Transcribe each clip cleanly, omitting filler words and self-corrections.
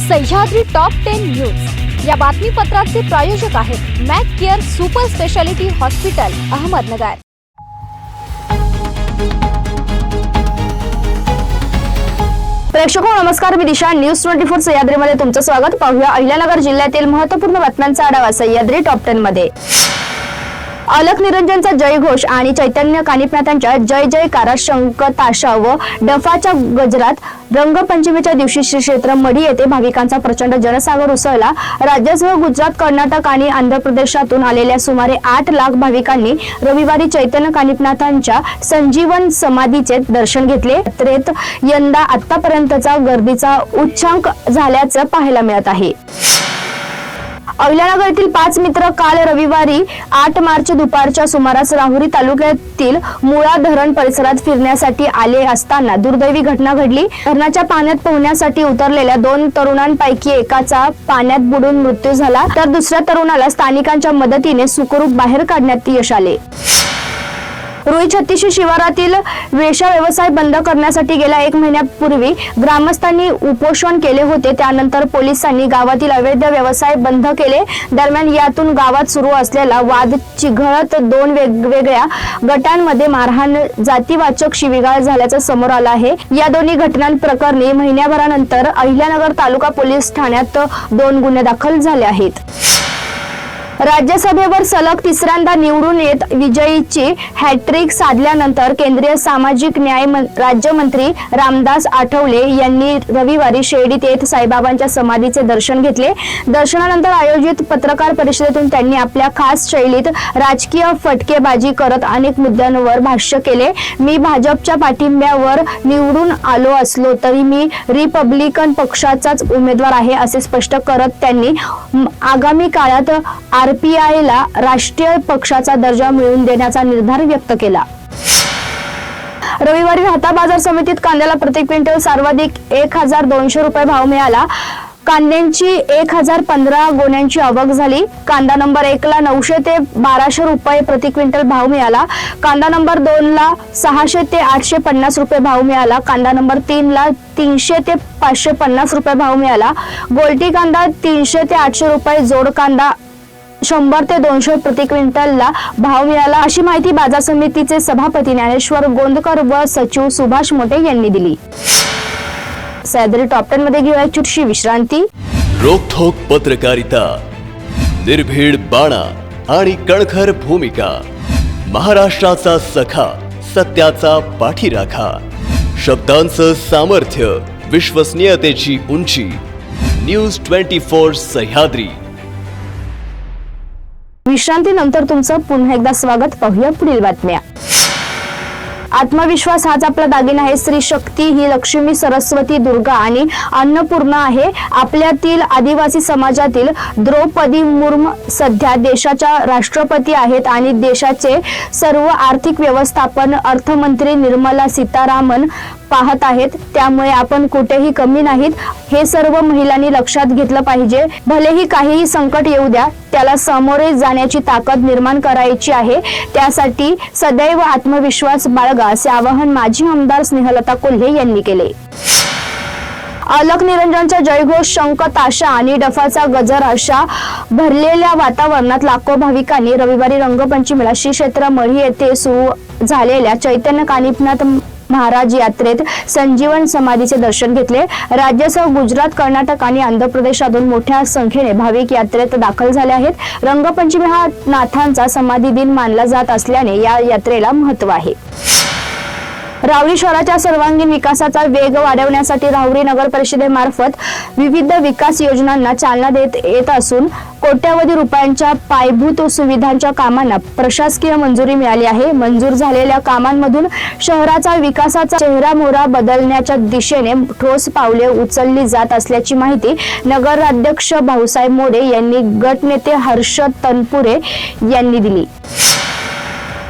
Sahyadri top 10 news या बातमीपत्राचे प्रायोजक आहेत mac care super speciality hospital Ahmednagar. प्रेक्षको नमस्कार, मी दिशा न्यूज 24 सह्याद्री मध्ये तुमचं स्वागत। पाहूया अहिल्यानगर जिल्ह्यातील महत्त्वपूर्ण बातम्यांचा आढावा सह्याद्री टॉप 10 मध्ये। अलख निरंजनचा जयघोष आणि चैतन्य कानिफनाथांच्या जय जयकारा, शंख ताशा व डफाच्या गजरात रंगपंचमीच्या दिवशी श्री क्षेत्र मढी येथे भाविकांचा प्रचंड जनसागर उसळला। राज्यासह गुजरात, कर्नाटक आणि आंध्र प्रदेशातून आलेल्या सुमारे 8 लाख भाविकांनी रविवारी चैतन्य कानिफनाथांच्या संजीवन समाधीचे दर्शन घेतले। यात्रेत यंदा आतापर्यंतचा गर्दीचा उच्चांक झाल्याचं पाहायला मिळत आहे। अहिल्यानगरातील 5 मित्र काल रविवारी 8 मार्च दुपारच्या सुमारास राहुरी तालुक्यातील मुळा धरण परिसरात फिरण्यासाठी आले असताना दुर्दैवी घटना घडली। धरणाच्या पाण्यात पोहण्यासाठी उतरलेल्या 2 तरुणांपैकी एकाचा पाण्यात बुडून मृत्यू झाला, तर दुसऱ्या तरुणाला स्थानिकांच्या मदतीने सुखरूप बाहेर काढण्यात यश आले। रुई छत्तीशी शिवारातील वेश्या व्यवसाय बंद करण्यासाठी गेल्या 1 महिन्यापूर्वी ग्रामस्थांनी उपोषण केले होते। त्यानंतर पोलिसांनी गावातील अवैध व्यवसाय बंद केले। दरम्यान यातून गावात सुरू असलेला वाद चिघळत 2 वेगवेगळ्या गटांमध्ये मारहाण, जातीवाचक शिवीगाळ झाल्याचं समोर आलं आहे। या दोन्ही घटनांप्रकरणी महिन्याभरानंतर अहिल्यानगर तालुका पोलीस ठाण्यात 2 गुन्हे दाखल झाले आहेत। राज्यसभेवर सलग तिसऱ्यांदा निवडून येत विजयीची हॅट्रिक साधल्यानंतर केंद्रीय सामाजिक न्याय राज्यमंत्री रामदास आठवले यांनी रविवारी शिर्डीत येत साईबाबांच्या समाधीचे दर्शन घेतले। दर्शनानंतर आयोजित पत्रकार परिषदेतून त्यांनी आपल्या खास शैलीत राजकीय फटकेबाजी करत अनेक मुद्द्यांवर भाष्य केले। मी भाजपच्या पाठिंब्यावर निवडून आलो असलो तरी मी रिपब्लिकन पक्षाचाच उमेदवार आहे असे स्पष्ट करत त्यांनी आगामी काळात आरपीआयला राष्ट्रीय पक्षाचा दर्जा मिळवून देण्याचा निर्धार व्यक्त केला। रविवारी राहता बाजार समितीत कांद्याला प्रति क्विंटल सर्वाधिक 1200 रुपये भाव मिळाला। कांद्यांची 1015 गोण्यांची आवक झाली। कांदा नंबर 1 ला 900 ते 1200 रुपये प्रति क्विंटल भाव मिळाला। कांदा नंबर 2 ला 600 ते 850 रुपये भाव मिळाला। कांदा नंबर 3 ला 300 ते 550 रुपये भाव मिळाला। गोल्टी कांदा 300 ते 800 रुपये, जोड कांदा 100 ते 200 प्रति क्विंटलला भाव मिळाला, अशी माहिती बाजार समितीचे सभापती ज्ञानेश्वर गोंदकर व सचिव सुभाष मोटे यांनी दिली। सह्याद्री टॉप 10 मध्ये घेऊया एक छोटीशी विश्रांती। रोखोक पत्रकारिता, निर्भीड बाणा आणि कणखर भूमिका, महाराष्ट्राचा सखा, सत्याचा पाठीराखा, शब्दांचं सामर्थ्य, विश्वसनीयतेची उंची। न्यूज 24 सह्याद्री। विश्रांतीनंतर तुमचं पुन्हा एकदा स्वागत। पाहूया पुढील बातम्या। आत्मविश्वास हाच आपला दागिना आहे। स्त्री शक्ती ही लक्ष्मी, सरस्वती, दुर्गा आणि अन्नपूर्णा आहे। आपल्यातील आदिवासी समाजातील द्रौपदी मुर्मू सध्या देशाच्या राष्ट्रपती आहेत आणि देशाचे सर्व आर्थिक व्यवस्थापन अर्थमंत्री निर्मला सीतारामन पाहत आहेत। त्यामुळे आपण कुठेही कमी नाहीत, हे सर्व महिलांनी लक्षात घेतलं पाहिजे। भलेही काहीही संकट येऊ द्या, त्याला सामोरे जाण्याची ताकद निर्माण करायची आहे। त्यासाठी सदैव आत्मविश्वास बाळगा, असे आवाहन माजी आमदार स्नेहलता कोल्हे यांनी केले। अलख निरंजनचा जयघोष, शंख ताशा आणि डफाचा गजर अशा भरलेल्या वातावरणात लाखो भाविकांनी रविवारी रंगपंचमीला श्री क्षेत्र मढी येथे सुरू झालेल्या चैतन्य कानिफनाथ महाराज यात्रेत संजीवन समाधीचे दर्शन घेतले। राज्यासह गुजरात, कर्नाटक आणि आंध्र प्रदेशातून मोठ्या संख्येने भाविक यात्रेत दाखल झाले आहेत। रंगपंचमी हा नाथांचा समाधी दिन मानला जात असल्याने या यात्रेला महत्त्व आहे। राहुरी शहराच्या सर्वांगीण विकासाचा वेग वाढवण्यासाठी राहुरी नगर परिषदेमार्फत विविध विकास योजनांना चालना देत येत असून कोट्यावधी रुपयांच्या पायाभूत सुविधांच्या कामांना प्रशासकीय मंजुरी मिळाली आहे। मंजूर झालेल्या कामांमधून शहराचा विकासाचा चेहरामोहरा बदलण्याच्या दिशेने ठोस पावले उचलली जात असल्याची माहिती नगराध्यक्ष भाऊसाहेब मोरे यांनी गटनेते हर्षद तनपुरे यांनी दिली।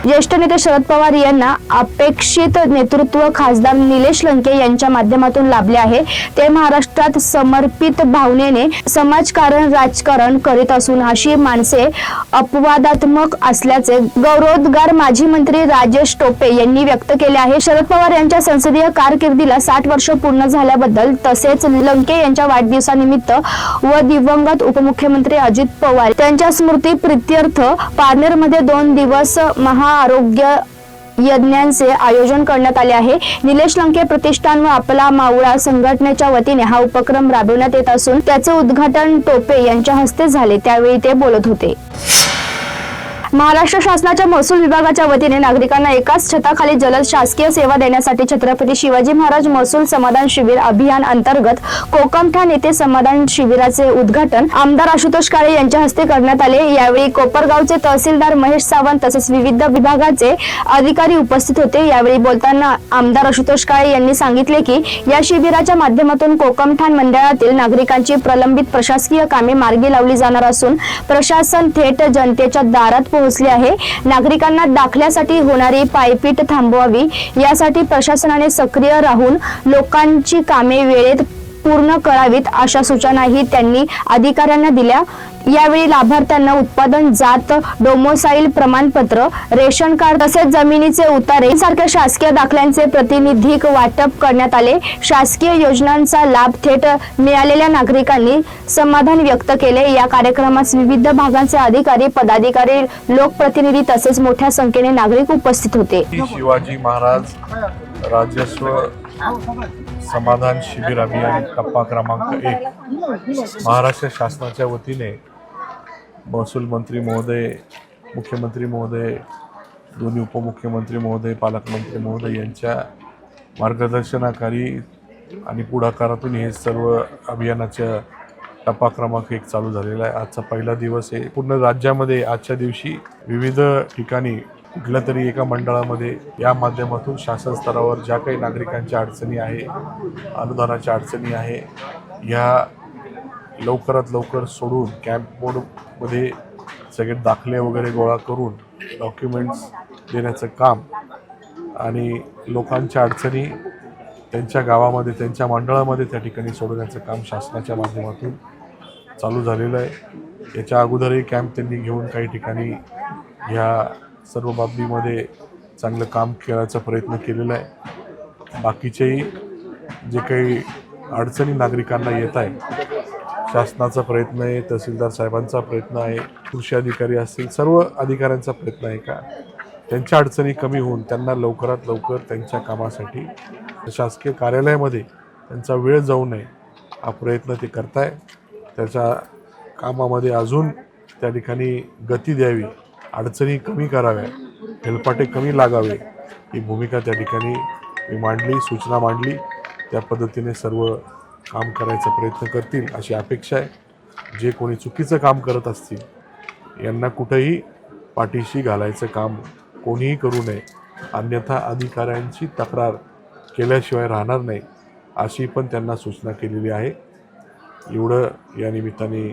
ज्येष्ठ नेते शरद पवार यांना अपेक्षित नेतृत्व खासदार निलेश लंके यांच्या माध्यमातून लाभले आहे. ते महाराष्ट्रात समर्पित भावनेने समाजकारण राजकारण करीत असून अशी माणसे अपवादात्मक असल्याचे गौरवोद्गार माजी मंत्री राजेश टोपे यांनी व्यक्त केले आहे. शरद पवार यांच्या संसदीय कारकिर्दीला 60 वर्ष पूर्ण झाल्याबद्दल तसेच लंके यांच्या वाढदिवसानिमित्त व दिवंगत उपमुख्यमंत्री अजित पवार त्यांच्या स्मृती प्रित्यर्थ पारनेरमध्ये 2 दिवस महाआरोग्य यज्ञांचे आयोजन करण्यात आले आहे. निलेश लंके प्रतिष्ठान व आपला मावळा संघटनेच्या वतीने हा उपक्रम राबवण्यात येत असून त्याचे उद्घाटन टोपे यांच्या हस्ते झाले. त्यावेळी ते बोलत होते. महाराष्ट्र शासनाच्या महसूल विभागाच्या वतीने नागरिकांना एकाच छताखाली जलद शासकीय सेवा देण्यासाठी छत्रपती शिवाजी महाराज महसूल समाधान शिबिर अभियान अंतर्गत कोकमठाण येथे समाधान शिबिराचे उद्घाटन आमदार आशुतोष काळे यांच्या हस्ते करण्यात आले. यावेळी कोपरगावचे तहसीलदार महेश सावंत तसेच विविध विभागाचे अधिकारी उपस्थित होते. यावेळी बोलताना आमदार आशुतोष काळे यांनी सांगितले की या शिबिराच्या माध्यमातून कोकमठाण मंडळातील नागरिकांची प्रलंबित प्रशासकीय कामे मार्गी लावली जाणार असून प्रशासन थेट जनतेच्या दारात पोहोचले आहे. नागरिकांना दाखल्यासाठी होणारी पायपीट थांबवावी यासाठी प्रशासनाने सक्रिय राहून लोकांची कामे वेळेत पूर्ण करावीत अशा सूचनाही त्यांनी अधिकाऱ्यांना दिल्या. यावेळी लाभार्थ्यांना उत्पादन जात डोमोसाईल प्रमाणपत्र रेशन कार्ड तसेच जमिनीचे उतारे सारख्या शासकीय दाखल्यांचे प्रतिनिधिक वाटप करण्यात आले. शासकीय योजनांचा लाभ थेट मिळालेल्या नागरिकांनी समाधान व्यक्त केले. या कार्यक्रमास विविध भागांचे अधिकारी पदाधिकारी लोकप्रतिनिधी तसेच मोठ्या संख्येने नागरिक उपस्थित होते. शिवाजी महाराज राजस्व समाधान शिबिर अभियान टप्पा क्रमांक 1 महाराष्ट्र शासनाच्या वतीने महसूल मंत्री महोदय, मुख्यमंत्री महोदय, दोन्ही उपमुख्यमंत्री महोदय, पालकमंत्री महोदय यांच्या मार्गदर्शनाखाली आणि पुढाकारातून हे सर्व अभियानाच्या टप्पा क्रमांक 1 चालू झालेला आहे. आजचा पहिला दिवस आहे. पूर्ण राज्यामध्ये आजच्या दिवशी विविध ठिकाणी कुठल्या तरी एका मंडळामध्ये या माध्यमातून शासन स्तरावर ज्या काही नागरिकांच्या अडचणी आहे, अनुदानाच्या अडचणी आहे, ह्या लवकरात लवकर सोडून कॅम्प मोडमध्ये सगळे दाखले वगैरे गोळा करून डॉक्युमेंट्स देण्याचं काम आणि लोकांच्या अडचणी त्यांच्या गावामध्ये त्यांच्या मंडळामध्ये त्या ठिकाणी सोडवण्याचं काम शासनाच्या माध्यमातून चालू झालेलं आहे. याच्या अगोदरही कॅम्प त्यांनी घेऊन काही ठिकाणी ह्या सर्व बाबतीमध्ये चांगलं काम करायचा प्रयत्न केलेला आहे. बाकीचेही जे काही अडचणी नागरिकांना येत आहे, शासनाचा प्रयत्न आहे, तहसीलदार साहेबांचा प्रयत्न आहे, कृषी अधिकारी असतील, सर्व अधिकाऱ्यांचा प्रयत्न आहे का त्यांच्या अडचणी कमी होऊन त्यांना लवकरात लवकर त्यांच्या कामासाठी शासकीय कार्यालयामध्ये त्यांचा वेळ जाऊ नये हा प्रयत्न ते करताय. त्याच्या कामामध्ये अजून त्या ठिकाणी गती द्यावी, अडचणी कमी कराव्या, हेलपाटे कमी लागावे ही भूमिका त्या ठिकाणी मी मांडली, सूचना मांडली. त्या पद्धतीने सर्व काम करायचा प्रयत्न करतील अशी अपेक्षा आहे. जे कोणी चुकीचं काम करत असतील यांना कुठेही पाठीशी घालायचं काम कोणीही करू नये, अन्यथा अधिकाऱ्यांची तक्रार केल्याशिवाय राहणार नाही अशी पण त्यांना सूचना केलेली आहे. एवढं या निमित्ताने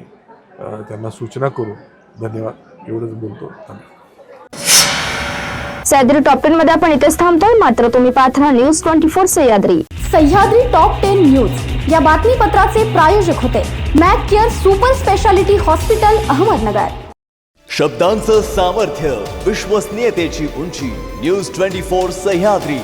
त्यांना सूचना करू. धन्यवाद. एवढंच बोलतो. सह्याद्री टॉप 10 मध्ये आपण इथेच थांबतोय. मात्र तुम्ही पाहत राहा news 24 Sahyadri. Sahyadri top 10 news या बातमीपत्राचे प्रायोजक होते mac care super speciality hospital Ahmednagar. शब्दांचं सामर्थ्य, विश्वसनीयतेची उंची. न्यूज 24 सह्याद्री.